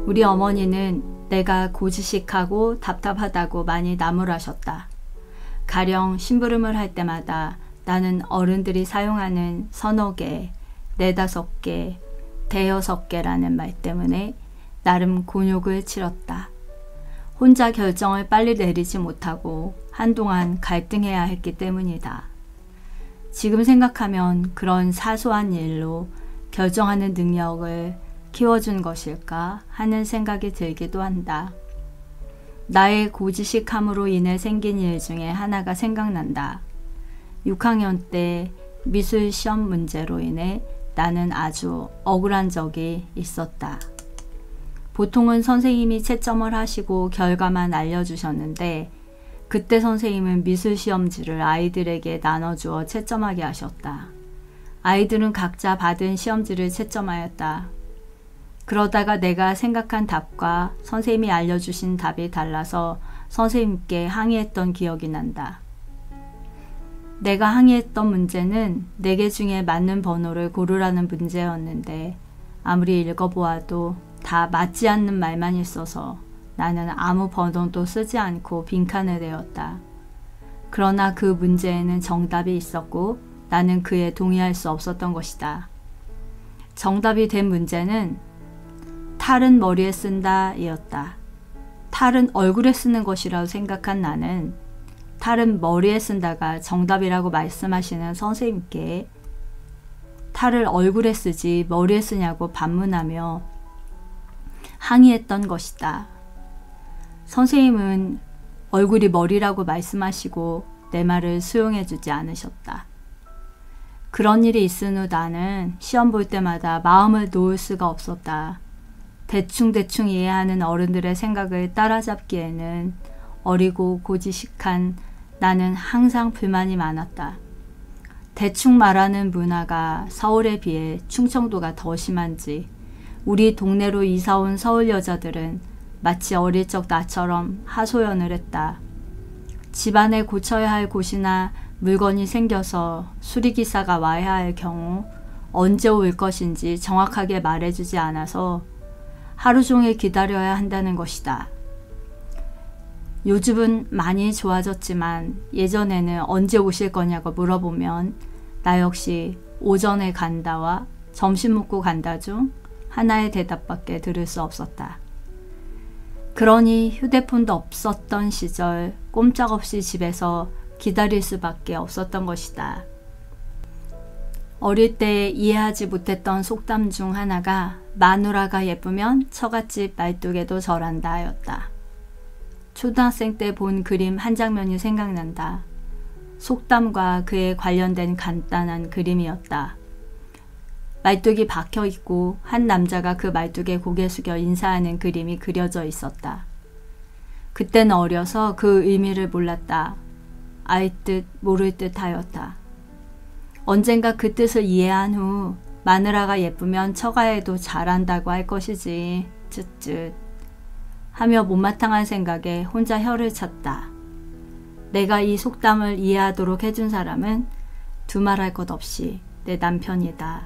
우리 어머니는 내가 고지식하고 답답하다고 많이 나무라셨다. 가령 심부름을 할 때마다 나는 어른들이 사용하는 서너 개, 네다섯 개, 대여섯 개라는 말 때문에 나름 곤욕을 치렀다. 혼자 결정을 빨리 내리지 못하고 한동안 갈등해야 했기 때문이다. 지금 생각하면 그런 사소한 일로 결정하는 능력을 키워준 것일까 하는 생각이 들기도 한다. 나의 고지식함으로 인해 생긴 일 중에 하나가 생각난다. 6학년 때 미술 시험 문제로 인해 나는 아주 억울한 적이 있었다. 보통은 선생님이 채점을 하시고 결과만 알려주셨는데 그때 선생님은 미술 시험지를 아이들에게 나눠주어 채점하게 하셨다. 아이들은 각자 받은 시험지를 채점하였다. 그러다가 내가 생각한 답과 선생님이 알려주신 답이 달라서 선생님께 항의했던 기억이 난다. 내가 항의했던 문제는 4개 중에 맞는 번호를 고르라는 문제였는데 아무리 읽어보아도 다 맞지 않는 말만 있어서 나는 아무 번호도 쓰지 않고 빈칸을 내었다. 그러나 그 문제에는 정답이 있었고 나는 그에 동의할 수 없었던 것이다. 정답이 된 문제는 탈은 머리에 쓴다 였다. 탈은 얼굴에 쓰는 것이라고 생각한 나는 탈은 머리에 쓴다가 정답이라고 말씀하시는 선생님께 탈을 얼굴에 쓰지 머리에 쓰냐고 반문하며 항의했던 것이다. 선생님은 얼굴이 머리라고 말씀하시고 내 말을 수용해주지 않으셨다. 그런 일이 있은 후 나는 시험 볼 때마다 마음을 놓을 수가 없었다. 대충 이해하는 어른들의 생각을 따라잡기에는 어리고 고지식한 나는 항상 불만이 많았다. 대충 말하는 문화가 서울에 비해 충청도가 더 심한지 우리 동네로 이사온 서울 여자들은 마치 어릴 적 나처럼 하소연을 했다. 집안에 고쳐야 할 곳이나 물건이 생겨서 수리기사가 와야 할 경우 언제 올 것인지 정확하게 말해주지 않아서 하루 종일 기다려야 한다는 것이다. 요즘은 많이 좋아졌지만 예전에는 언제 오실 거냐고 물어보면 나 역시 오전에 간다와 점심 먹고 간다 중 하나의 대답밖에 들을 수 없었다. 그러니 휴대폰도 없었던 시절 꼼짝없이 집에서 기다릴 수밖에 없었던 것이다. 어릴 때 이해하지 못했던 속담 중 하나가 마누라가 예쁘면 처갓집 말뚝에도 절한다 였다. 초등학생 때 본 그림 한 장면이 생각난다. 속담과 그에 관련된 간단한 그림이었다. 말뚝이 박혀 있고 한 남자가 그 말뚝에 고개 숙여 인사하는 그림이 그려져 있었다. 그때는 어려서 그 의미를 몰랐다. 알 듯 모를 듯 하였다. 언젠가 그 뜻을 이해한 후 마누라가 예쁘면 처가에도 잘한다고 할 것이지 쯧쯧 하며 못마땅한 생각에 혼자 혀를 찼다. 내가 이 속담을 이해하도록 해준 사람은 두말할 것 없이 내 남편이다.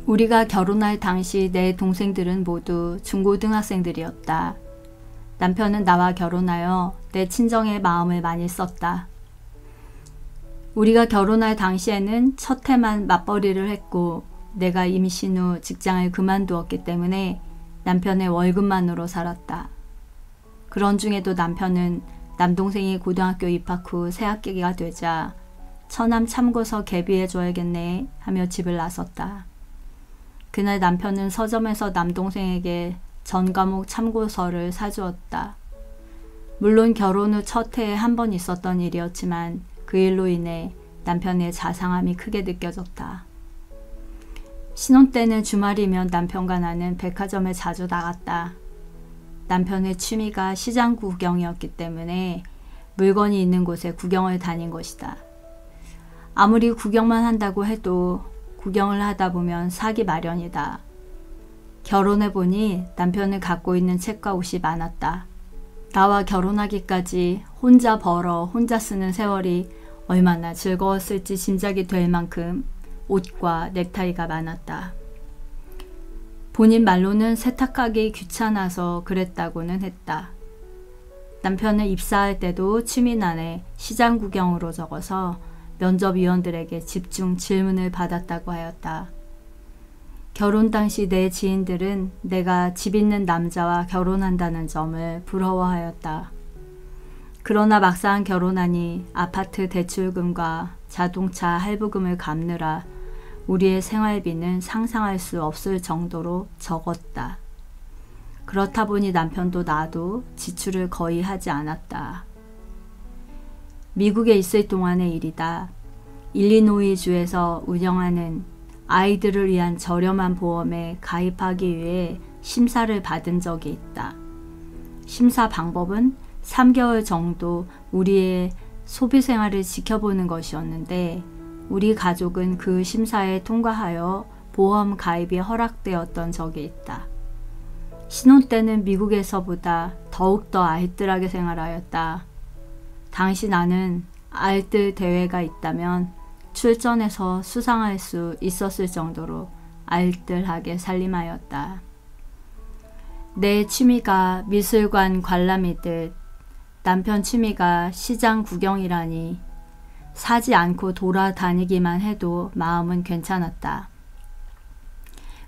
우리가 결혼할 당시 내 동생들은 모두 중고등학생들이었다. 남편은 나와 결혼하여 내 친정의 마음을 많이 썼다. 우리가 결혼할 당시에는 첫 해만 맞벌이를 했고 내가 임신 후 직장을 그만두었기 때문에 남편의 월급만으로 살았다. 그런 중에도 남편은 남동생이 고등학교 입학 후 새학기가 되자 처남 참고서 개비해줘야겠네 하며 집을 나섰다. 그날 남편은 서점에서 남동생에게 전 과목 참고서를 사주었다. 물론 결혼 후 첫 해에 한 번 있었던 일이었지만 그 일로 인해 남편의 자상함이 크게 느껴졌다. 신혼 때는 주말이면 남편과 나는 백화점에 자주 나갔다. 남편의 취미가 시장 구경이었기 때문에 물건이 있는 곳에 구경을 다닌 것이다. 아무리 구경만 한다고 해도 구경을 하다 보면 사기 마련이다. 결혼해보니 남편은 갖고 있는 책과 옷이 많았다. 나와 결혼하기까지 혼자 벌어 혼자 쓰는 세월이 얼마나 즐거웠을지 짐작이 될 만큼 옷과 넥타이가 많았다. 본인 말로는 세탁하기 귀찮아서 그랬다고는 했다. 남편은 입사할 때도 취미난에 시장 구경으로 적어서 면접위원들에게 집중 질문을 받았다고 하였다. 결혼 당시 내 지인들은 내가 집 있는 남자와 결혼한다는 점을 부러워하였다. 그러나 막상 결혼하니 아파트 대출금과 자동차 할부금을 갚느라 우리의 생활비는 상상할 수 없을 정도로 적었다. 그렇다 보니 남편도 나도 지출을 거의 하지 않았다. 미국에 있을 동안의 일이다. 일리노이주에서 운영하는 아이들을 위한 저렴한 보험에 가입하기 위해 심사를 받은 적이 있다. 심사 방법은 3개월 정도 우리의 소비 생활을 지켜보는 것이었는데 우리 가족은 그 심사에 통과하여 보험 가입이 허락되었던 적이 있다. 신혼 때는 미국에서보다 더욱더 알뜰하게 생활하였다. 당시 나는 알뜰 대회가 있다면 출전해서 수상할 수 있었을 정도로 알뜰하게 살림하였다. 내 취미가 미술관 관람이듯 남편 취미가 시장 구경이라니 사지 않고 돌아다니기만 해도 마음은 괜찮았다.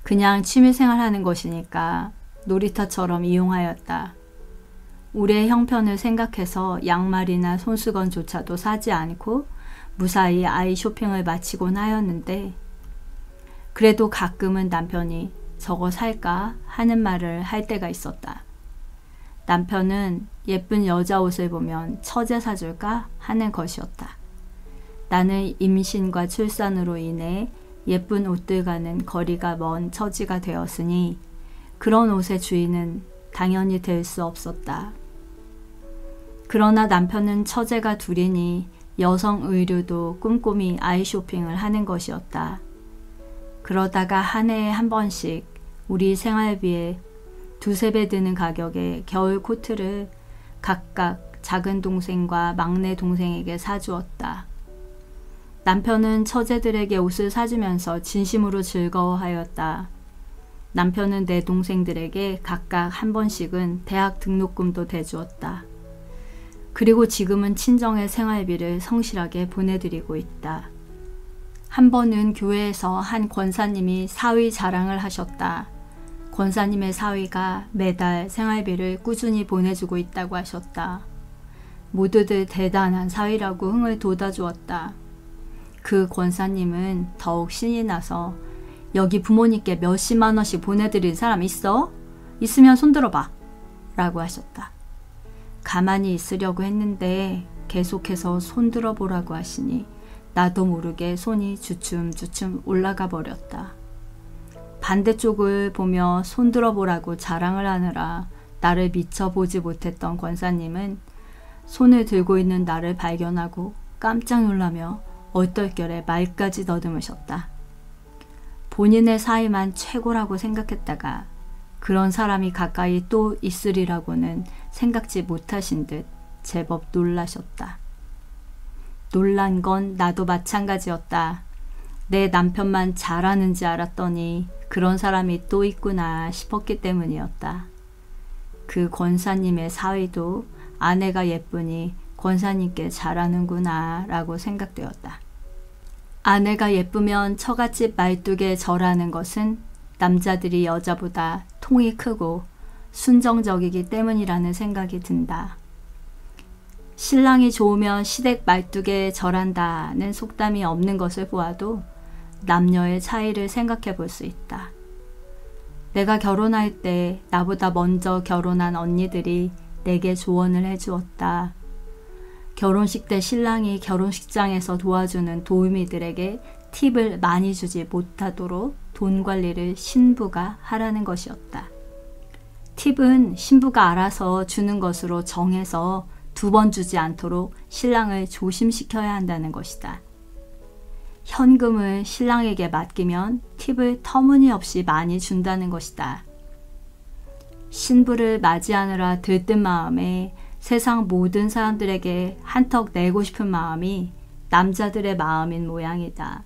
그냥 취미생활하는 것이니까 놀이터처럼 이용하였다. 우리의 형편을 생각해서 양말이나 손수건조차도 사지 않고 무사히 아이 쇼핑을 마치곤 하였는데 그래도 가끔은 남편이 저거 살까 하는 말을 할 때가 있었다. 남편은 예쁜 여자 옷을 보면 처제 사줄까 하는 것이었다. 나는 임신과 출산으로 인해 예쁜 옷들과는 거리가 먼 처지가 되었으니 그런 옷의 주인은 당연히 될 수 없었다. 그러나 남편은 처제가 둘이니 여성 의류도 꼼꼼히 아이 쇼핑을 하는 것이었다. 그러다가 한 해에 한 번씩 우리 생활비에 두세 배 드는 가격의 겨울 코트를 각각 작은 동생과 막내 동생에게 사주었다. 남편은 처제들에게 옷을 사주면서 진심으로 즐거워하였다. 남편은 내 동생들에게 각각 한 번씩은 대학 등록금도 대주었다. 그리고 지금은 친정의 생활비를 성실하게 보내드리고 있다. 한 번은 교회에서 한 권사님이 사위 자랑을 하셨다. 권사님의 사위가 매달 생활비를 꾸준히 보내주고 있다고 하셨다. 모두들 대단한 사위라고 흥을 돋아주었다. 그 권사님은 더욱 신이 나서 여기 부모님께 몇십만 원씩 보내드릴 사람 있어? 있으면 손들어봐 라고 하셨다. 가만히 있으려고 했는데 계속해서 손들어 보라고 하시니 나도 모르게 손이 주춤주춤 올라가 버렸다. 반대쪽을 보며 손들어 보라고 자랑을 하느라 나를 미처 보지 못했던 권사님은 손을 들고 있는 나를 발견하고 깜짝 놀라며 얼떨결에 말까지 더듬으셨다. 본인의 사이만 최고라고 생각했다가 그런 사람이 가까이 또 있으리라고는 생각지 못하신 듯 제법 놀라셨다. 놀란 건 나도 마찬가지였다. 내 남편만 잘하는지 알았더니 그런 사람이 또 있구나 싶었기 때문이었다. 그 권사님의 사위도 아내가 예쁘니 권사님께 잘하는구나 라고 생각되었다. 아내가 예쁘면 처갓집 말뚝에 절하는 것은 남자들이 여자보다 통이 크고 순정적이기 때문이라는 생각이 든다. 신랑이 좋으면 시댁 말뚝에 절한다는 속담이 없는 것을 보아도 남녀의 차이를 생각해 볼 수 있다. 내가 결혼할 때 나보다 먼저 결혼한 언니들이 내게 조언을 해주었다. 결혼식 때 신랑이 결혼식장에서 도와주는 도우미들에게 팁을 많이 주지 못하도록 돈 관리를 신부가 하라는 것이었다. 팁은 신부가 알아서 주는 것으로 정해서 2번 주지 않도록 신랑을 조심시켜야 한다는 것이다. 현금을 신랑에게 맡기면 팁을 터무니없이 많이 준다는 것이다. 신부를 맞이하느라 들뜬 마음에 세상 모든 사람들에게 한턱 내고 싶은 마음이 남자들의 마음인 모양이다.